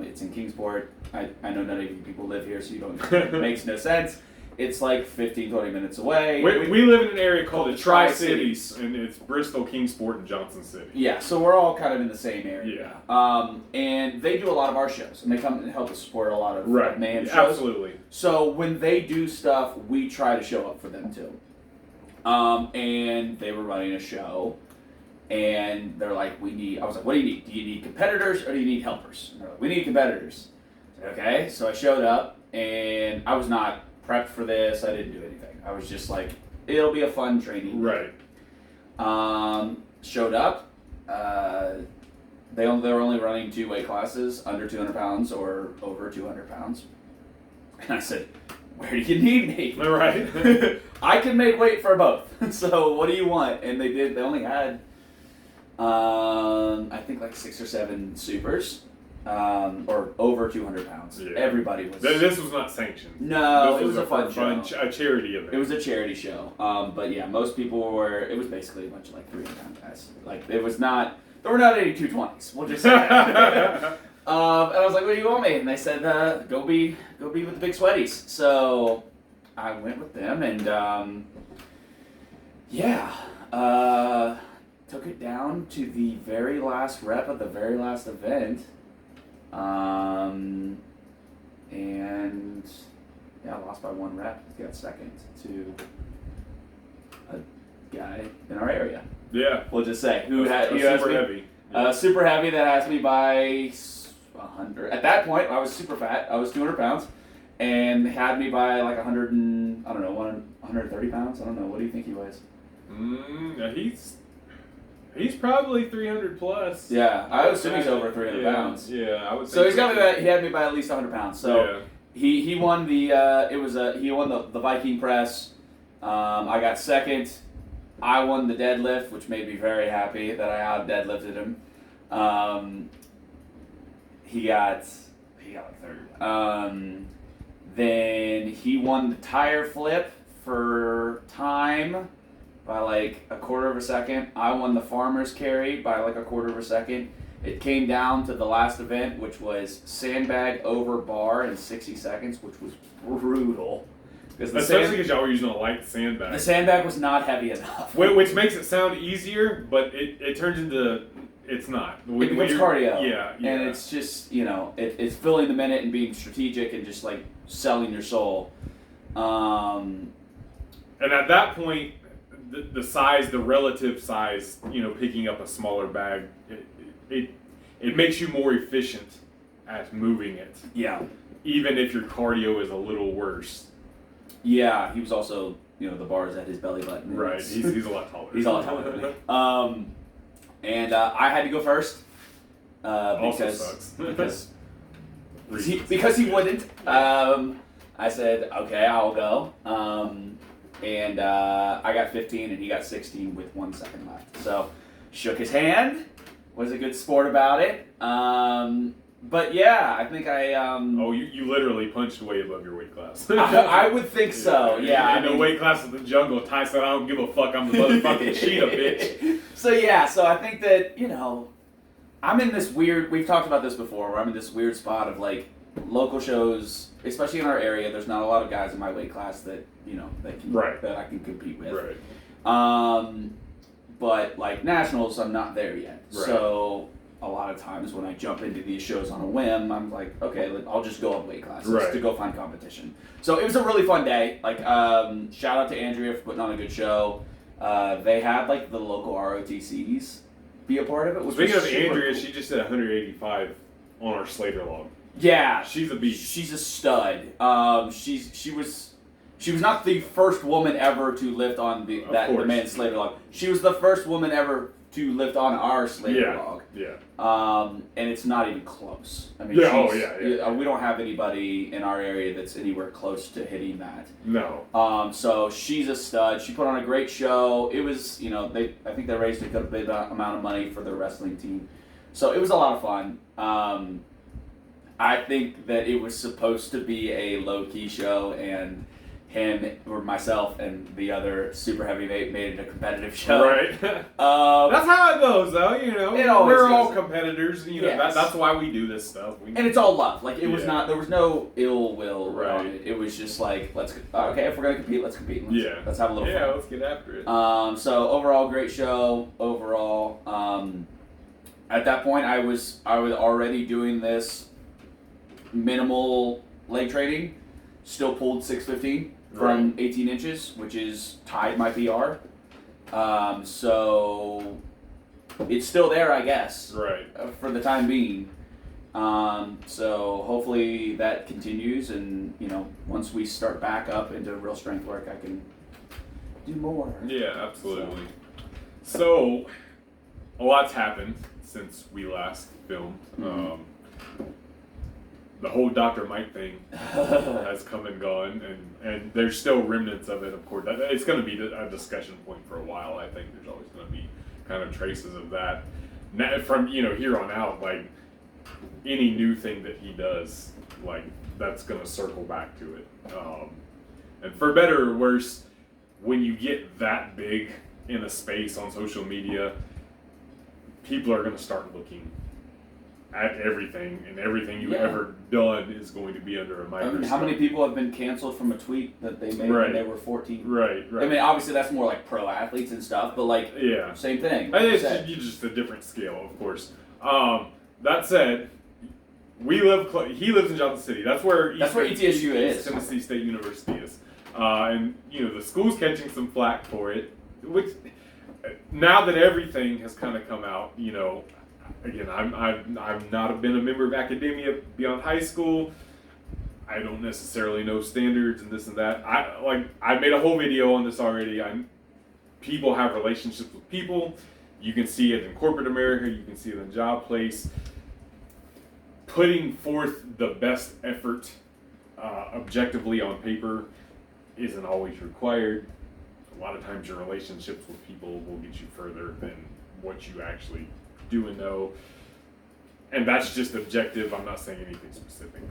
It's in Kingsport. I know none of you people live here, so you don't. It makes no sense. It's like 15, 20 minutes away. We live in an area called the Tri-Cities, and it's Bristol, Kingsport, and Johnson City. Yeah, so we're all kind of in the same area. Yeah. And they do a lot of our shows, and they come and help us support a lot of mayhem shows. Absolutely. So when they do stuff, we try to show up for them too. And they were running a show, and they're like, I was like, what do you need? Do you need competitors or do you need helpers? And they're like, we need competitors. I said, okay, so I showed up, and I was not prepped for this. I didn't do anything. I was just like, it'll be a fun training. Right. Showed up. They were only running 2 weight classes, under 200 pounds or over 200 pounds. And I said, where do you need me? Right. I can make weight for both. So what do you want? And they did. They only had, I think like 6 or 7 supers. Or over 200 pounds. Yeah. Everybody was. This was not sanctioned. No, it was a fun show. A charity event. It was a charity show. But yeah, most people were. It was basically a bunch of like 300-pound guys. Like it was not. There were not any 220s. We'll just say that. And I was like, "What do you want me?" And they said, "Go be with the big sweaties." So I went with them, and took it down to the very last rep of the very last event. And I lost by 1 rep. Got second to a guy in our area. Yeah. We'll just say super heavy. Yeah. Super heavy that asked me by 100. At that point, I was super fat. I was 200 pounds, and had me by like 130 pounds. I don't know. What do you think he weighs? He's probably 300 plus. Yeah, I would assume he's over 300 pounds. Yeah, I would. So he had me by at least 100 pounds. So he won the he won the Viking press. I got second. I won the deadlift, which made me very happy that I out deadlifted him. He got like third. Then he won the tire flip for time by like a quarter of a second. I won the farmer's carry by like a quarter of a second. It came down to the last event, which was sandbag over bar in 60 seconds, which was brutal. Especially because y'all were using a light sandbag. The sandbag was not heavy enough. Which makes it sound easier, but it turns into, it's not. It becomes cardio. Yeah. And it's just, it's filling the minute and being strategic and just like selling your soul. And at that point, the size, the relative size, picking up a smaller bag, it makes you more efficient at moving it. Yeah. Even if your cardio is a little worse. Yeah, he was also, the bars at his belly button. Right, he's a lot taller. He's a lot taller than me. And I had to go first. Also sucks. because he wouldn't. I said, okay, I'll go. And I got 15 and he got 16 with 1 second left. So, shook his hand, was a good sport about it. But yeah, I think I... you literally punched way above your weight class. I would think so, yeah. In the weight class of the jungle, Ty said, I don't give a fuck, I'm the motherfucking cheetah, bitch. So I think that, I'm in this weird... We've talked about this before, where I'm in this weird spot of like, local shows, especially in our area, there's not a lot of guys in my weight class that, that I can compete with. Right. But like nationals, I'm not there yet. Right. So a lot of times when I jump into these shows on a whim, I'm like, okay, I'll just go up weight classes to go find competition. So it was a really fun day. Like, shout out to Andrea for putting on a good show. They had like the local ROTCs be a part of it. Speaking of Andrea, she just did 185 on our Slater log. Yeah, she's a beast. She's a stud. She was not the first woman ever to lift on the man's Slater log. She was the first woman ever to lift on our Slater log. Yeah. And it's not even close. I mean, we don't have anybody in our area that's anywhere close to hitting that. No. So she's a stud. She put on a great show. It was, I think they raised a good amount of money for their wrestling team. So it was a lot of fun. I think that it was supposed to be a low-key show, and him or myself and the other super heavyweight made it a competitive show. Right. That's how it goes, though. You know, we're all competitors. You know, yes. that's why we do this stuff. And it's all love. Like it was not. There was no ill will on it. It was just like, let's. Okay, if we're gonna compete, let's compete. Let's have a little fun. Yeah, let's get after it. So overall, great show. Overall, at that point, I was already doing this minimal leg training. Still pulled 615 from 18 inches, which is tied my PR. So it's still there, I guess. Right. For the time being. So hopefully that continues, and once we start back up into real strength work, I can do more. Yeah, absolutely. So a lot's happened since we last filmed. The whole Dr. Mike thing has come and gone, and there's still remnants of it, of course. It's going to be a discussion point for a while. I think there's always going to be kind of traces of that. From, here on out, like, any new thing that he does, like, that's going to circle back to it. And for better or worse, when you get that big in a space on social media, people are going to start looking at everything, and everything you've ever done is going to be under a microscope. I mean, how many people have been canceled from a tweet that they made when they were 14? Right. I mean, obviously that's more like pro athletes and stuff, but like, same thing. It's just a different scale, of course. That said, he lives in Johnson City. That's where ETSU is. East Tennessee State University is. And the school's catching some flack for it, which now that everything has kind of come out, again, I've not been a member of academia beyond high school. I don't necessarily know standards and this and that. I made a whole video on this already. People have relationships with people. You can see it in corporate America. You can see it in the job place. Putting forth the best effort objectively on paper isn't always required. A lot of times your relationships with people will get you further than what you actually do and know, and that's just objective. I'm not saying anything specific.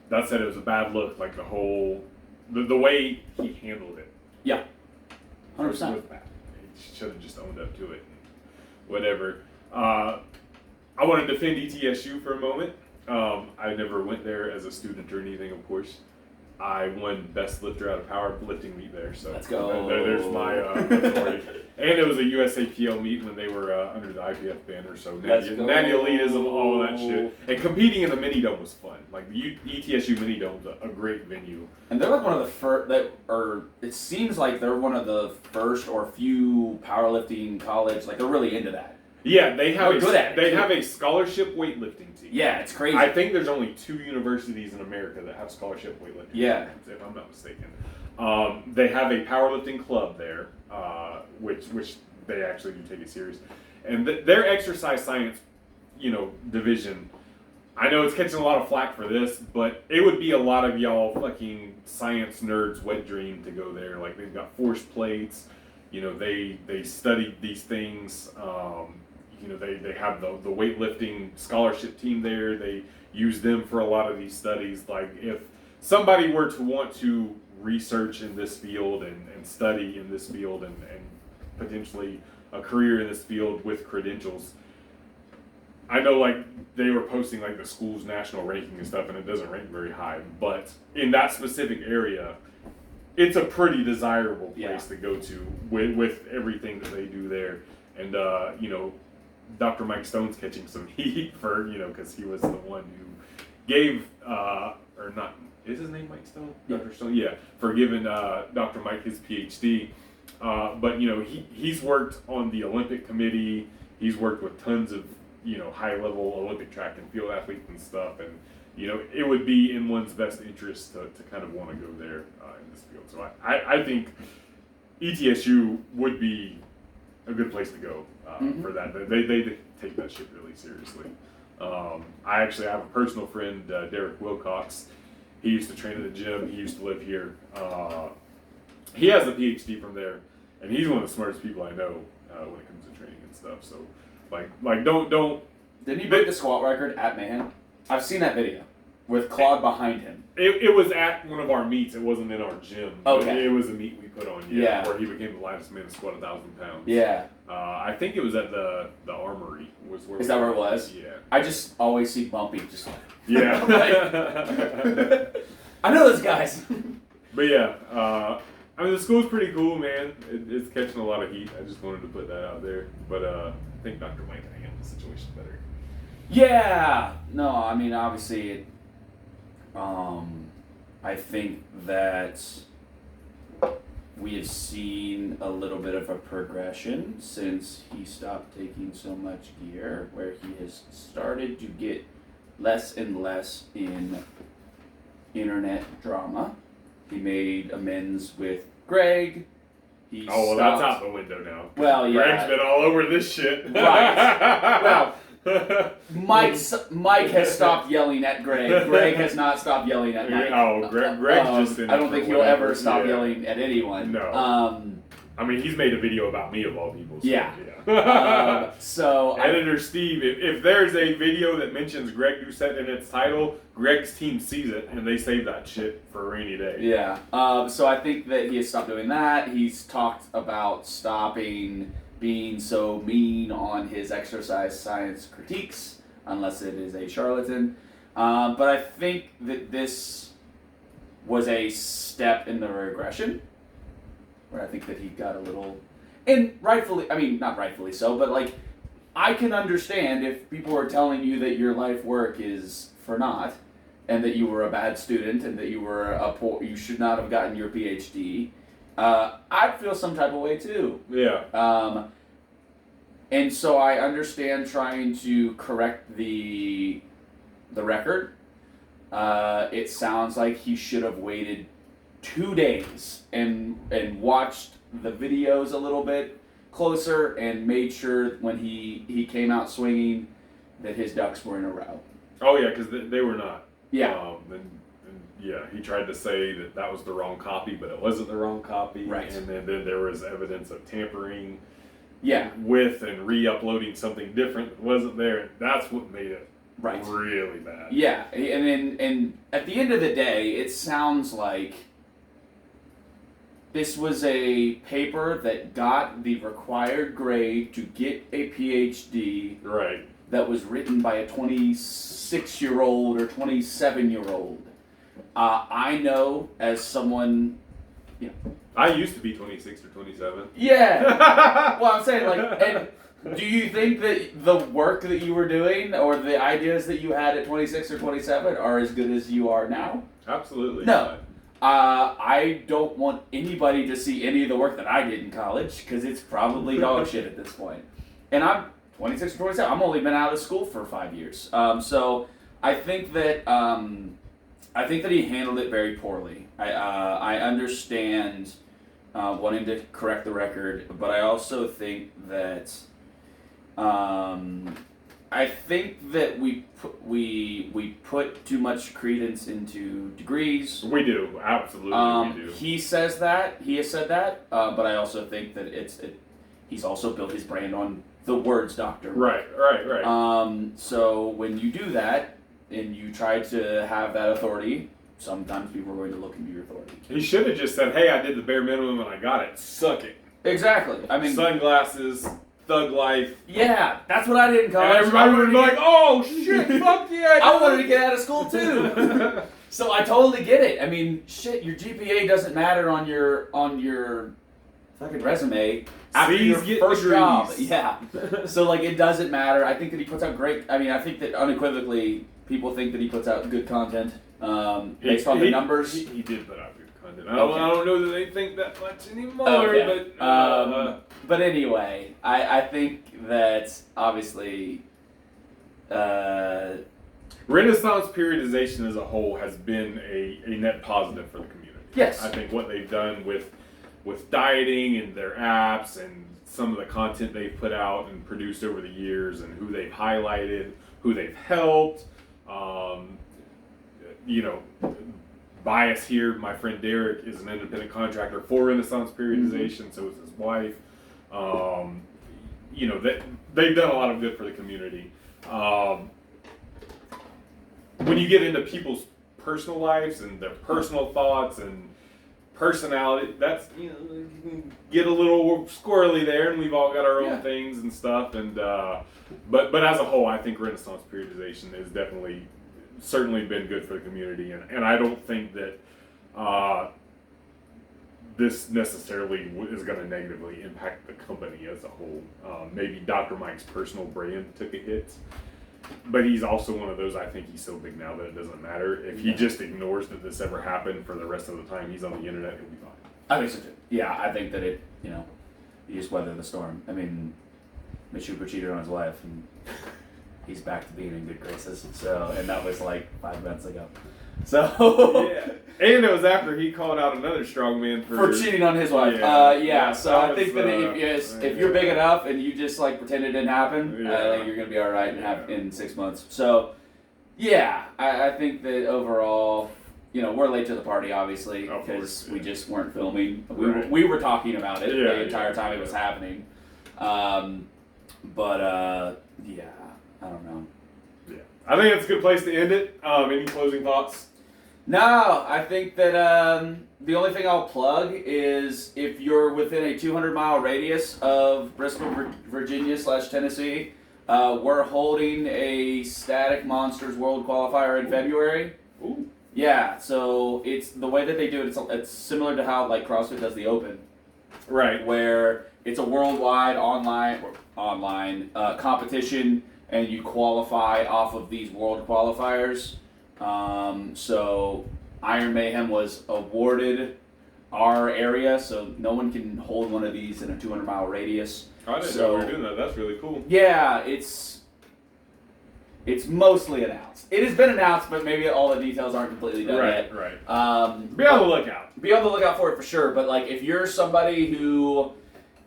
That said, it was a bad look. Like the way he handled it. Yeah, 100%. Was bad. He should have just owned up to it. Whatever. I want to defend ETSU for a moment. I never went there as a student or anything, of course. I won best lifter out of powerlifting meet there, so let's go. There's my authority. And it was a USAPL meet when they were under the IPF banner, so natty elitism, all that shit. And competing in the mini dome was fun. Like the ETSU mini dome's a great venue. And they're like one of the first it seems like they're one of the first or few powerlifting college. Like they're really into that. Yeah, they have a scholarship weightlifting team. Yeah, it's crazy. I think there's only 2 universities in America that have scholarship weightlifting teams, if I'm not mistaken. They have a powerlifting club there, which they actually do take it serious. And their exercise science, division, I know it's catching a lot of flack for this, but it would be a lot of y'all fucking science nerds' wet dream to go there. Like they've got force plates, they studied these things. They have the weightlifting scholarship team there. They use them for a lot of these studies. Like if somebody were to want to research in this field and study in this field and potentially a career in this field with credentials, I know like they were posting like the school's national ranking and stuff, and it doesn't rank very high, but in that specific area, it's a pretty desirable place to go to with everything that they do there. And Dr. Mike Stone's catching some heat for, because he was the one who gave, or not, is his name Mike Stone? Yeah. Dr. Stone? Yeah, for giving Dr. Mike his PhD. But, he's worked on the Olympic committee. He's worked with tons of, high-level Olympic track and field athletes and stuff. And, it would be in one's best interest to kind of want to go there in this field. So I think ETSU would be a good place to go for that. They take that shit really seriously. I actually have a personal friend, Derek Wilcox. He used to train at the gym. He used to live here. He has a PhD from there, and he's one of the smartest people I know when it comes to training and stuff. So, like don't. Didn't he break the squat record at Mayhem? I've seen that video. With Claude behind him. It was at one of our meets. It wasn't in our gym. Okay. It was a meet we put on, where he became the lightest man to squat 1,000 pounds. Yeah. I think it was at the Armory. Is that where it was? Yeah. I just always see Bumpy just like... Yeah. I know those guys. But yeah, I mean, the school's pretty cool, man. It's catching a lot of heat. I just wanted to put that out there. But I think Dr. Mike can handle the situation better. Yeah. No, I mean, obviously, I think that we have seen a little bit of a progression since he stopped taking so much gear, where he has started to get less and less in internet drama. He made amends with Greg. He that's out the window now. Well, yeah. Greg's been all over this shit. Right. Well, Mike has stopped yelling at Greg. Greg has not stopped yelling at Mike. Oh, Greg's just in I don't think he'll ever stop yelling at anyone. No. I mean, he's made a video about me of all people. So, yeah. So Editor Steve, if there's a video that mentions Greg Doucette in its title, Greg's team sees it and they save that shit for a rainy day. Yeah. So I think that he has stopped doing that. He's talked about stopping being so mean on his exercise science critiques, unless it is a charlatan. But I think that this was a step in the regression, where I think that he got a little, and rightfully, I mean, not rightfully so, but like, I can understand if people are telling you that your life work is for naught, and that you were a bad student, and that you were you should not have gotten your PhD. I'd feel some type of way too. Yeah. And so I understand trying to correct the record. It sounds like he should have waited 2 days and watched the videos a little bit closer and made sure when he came out swinging that his ducks were in a row. Oh yeah, because they were not. Yeah. Yeah, he tried to say that was the wrong copy, but it wasn't the wrong copy. Right. And then there was evidence of tampering. Yeah. With and re-uploading something different that wasn't there. And that's what made it right. really bad. Yeah, and at the end of the day, it sounds like this was a paper that got the required grade to get a PhD. Right. That was written by a 26-year-old or 27-year-old. I know as someone, you know. I used to be 26 or 27. Yeah. Well, I'm saying, like, and do you think that the work that you were doing or the ideas that you had at 26 or 27 are as good as you are now? Absolutely. No. I don't want anybody to see any of the work that I did in college because it's probably dog shit at this point. And I'm 26 or 27. I've only been out of school for 5 years. So I think that he handled it very poorly. I understand wanting to correct the record, but I also think that we put too much credence into degrees. We do, absolutely, we do. He says that, he has said that, but I also think that he's also built his brand on the words doctor. Right. So when you do that, and you try to have that authority, sometimes people are going to look into your authority. He should have just said, hey, I did the bare minimum and I got it. Suck it. Exactly. I mean, sunglasses, thug life. Yeah, that's what I did in college. And everybody would be like, oh, shit, fuck yeah. I wanted to get out of school, too. So I totally get it. I mean, shit, your GPA doesn't matter on your fucking resume after your first job. Yeah. So, like, it doesn't matter. I think that he puts out great... I mean, I think that unequivocally, people think that he puts out good content based on the numbers. He did put out good content. I don't know that they think that much anymore. Okay. But anyway, I think that, obviously... Renaissance periodization as a whole has been a net positive for the community. Yes. I think what they've done with dieting and their apps and some of the content they've put out and produced over the years and who they've highlighted, who they've helped, bias here. My friend Derek is an independent contractor for Renaissance periodization, so is his wife. They've done a lot of good for the community. when you get into people's personal lives and their personal thoughts and personality, that's, you can get a little squirrely there, and we've all got our own things and stuff. And but as a whole, I think Renaissance periodization has certainly been good for the community, and I don't think that this necessarily is going to negatively impact the company as a whole. Maybe Dr. Mike's personal brand took a hit, but he's also one of those, I think he's so big now that it doesn't matter. If he just ignores that this ever happened for the rest of the time he's on the internet, he'll be fine. I think so too. Yeah, I think that you just weather the storm. I mean, Michuka cheated on his wife, and he's back to being in good graces. So, and that was like 5 months ago. So yeah, and it was after he called out another strongman for cheating on his wife. So I think that if you're big enough and you just like pretend it didn't happen, I think you're gonna be all right in 6 months. So yeah, I think that overall, we're late to the party, obviously, because we just weren't filming. We were talking about it the entire time it was happening. But I don't know. Yeah, I think it's a good place to end it. Any closing thoughts? No, I think that the only thing I'll plug is if you're within a 200-mile radius of Bristol, Virginia / Tennessee, we're holding a Static Monsters World Qualifier in February. Ooh. Yeah, so it's the way that they do it. It's similar to how like CrossFit does the Open, right? Where it's a worldwide online competition, and you qualify off of these world qualifiers. So Iron Mayhem was awarded our area, so no one can hold one of these in a 200-mile radius. I didn't know we were doing that. That's really cool. Yeah, it's mostly announced. It has been announced, but maybe all the details aren't completely done yet. Right. Be on the lookout. Be on the lookout for it for sure. But like, if you're somebody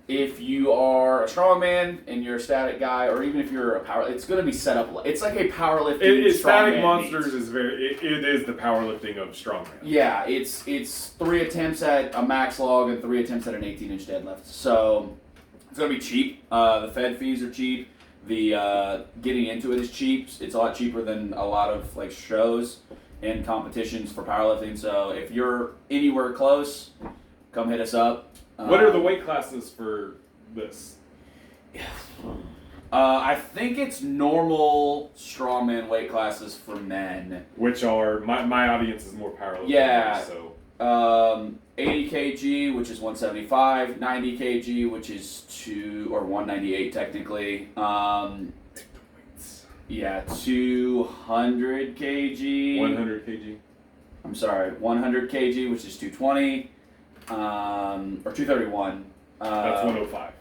if you are a strongman and you're a static guy, or even if you're a power, it's going to be set up. It's like a powerlifting. Static Monsters is it is the powerlifting of strongman. Yeah, it's 3 attempts at a max log and 3 attempts at an 18-inch deadlift. So it's going to be cheap. The Fed fees are cheap. The getting into it is cheap. It's a lot cheaper than a lot of like shows and competitions for powerlifting. So if you're anywhere close, come hit us up. What are the weight classes for this? I think it's normal strongman weight classes for men. Which are, my audience is more powerlifting. Yeah. So 80 kg, which is 175, 90 kg, which is 198 technically. 200 kg. 100 kg. I'm sorry, 100 kg, which is 220. Or 231. That's 105.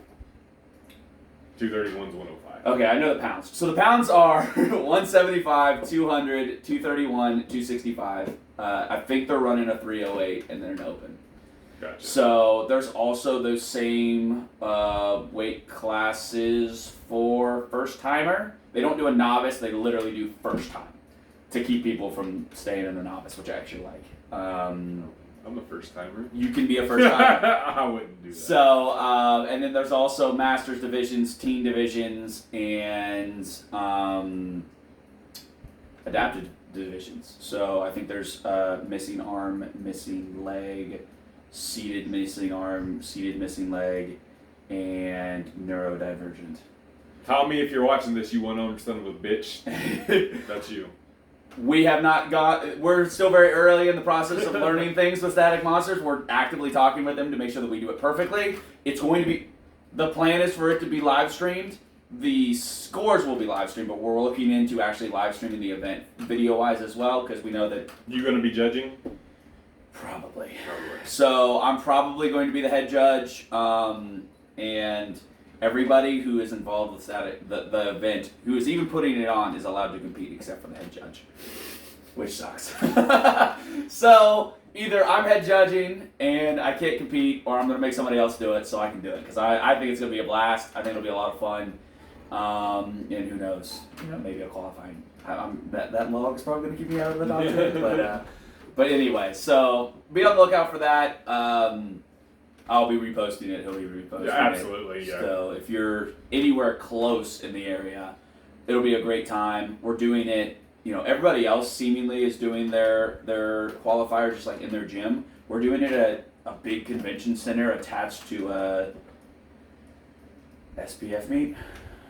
231 is 105. Okay, I know the pounds. So the pounds are 175, 200, 231, 265. I think they're running a 308 and then an open. Gotcha. So there's also those same weight classes for first timer. They don't do a novice, they literally do first time to keep people from staying in the novice, which I actually like. I'm a first timer. You can be a first timer. I wouldn't do that. So, and then there's also masters divisions, teen divisions, and adapted divisions. So I think there's missing arm, missing leg, seated missing arm, seated missing leg, and neurodivergent. Tommy, if you're watching this, you one-armed son of a bitch. That's you. We have not we're still very early in the process of learning things with Static Monsters. We're actively talking with them to make sure that we do it perfectly. It's going to be, the plan is for it to be live streamed. The scores will be live streamed, but we're looking into actually live streaming the event video-wise as well, because we know that... You going to be judging? Probably. So I'm probably going to be the head judge, and everybody who is involved with the event, who is even putting it on, is allowed to compete except for the head judge, which sucks. So either I'm head judging and I can't compete, or I'm going to make somebody else do it so I can do it, because I think it's going to be a blast. I think it'll be a lot of fun, and who knows, maybe a qualifying. That log is probably going to keep me out of the top 10, but anyway, so be on the lookout for that. I'll be reposting it. He'll be reposting it. Yeah, absolutely. Yeah. So if you're anywhere close in the area, it'll be a great time. We're doing it everybody else seemingly is doing their qualifiers just like in their gym. We're doing it at a big convention center attached to a SPF meet.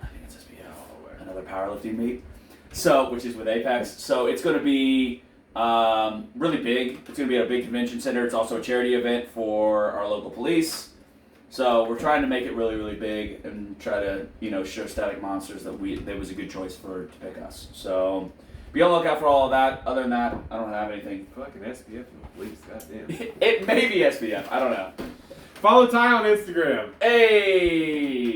I think it's SPF, another powerlifting meet. So, which is with Apex. So it's going to be really big. It's going to be at a big convention center. It's also a charity event for our local police. So we're trying to make it really, really big and try to, show Static Monsters that was a good choice to pick us. So be on the lookout for all of that. Other than that, I don't have anything. Fucking SPF in the police, goddamn. It may be SPF. I don't know. Follow Ty on Instagram. Hey.